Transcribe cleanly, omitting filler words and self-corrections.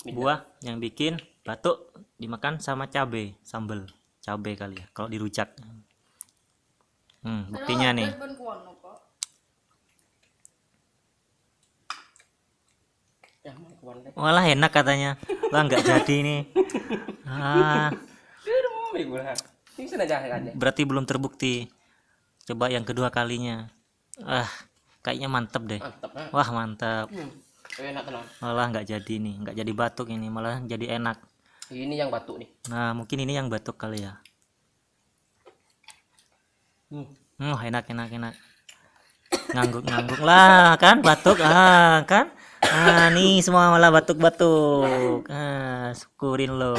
buah yang bikin batuk dimakan sama cabe, sambel cabe kali ya kalau dirujak. Buktinya nih. Walah enak katanya. Lah nggak jadi nih. Berarti belum terbukti. Coba yang kedua kalinya. Kayaknya mantep deh. Wah mantap. Malah nggak jadi nih, nggak jadi batuk ini, malah jadi enak. Ini yang batuk nih. Nah mungkin ini yang batuk kali ya. Enak. Ngangguk lah kan batuk kan. Nih semua malah batuk-batuk. Syukurin lo.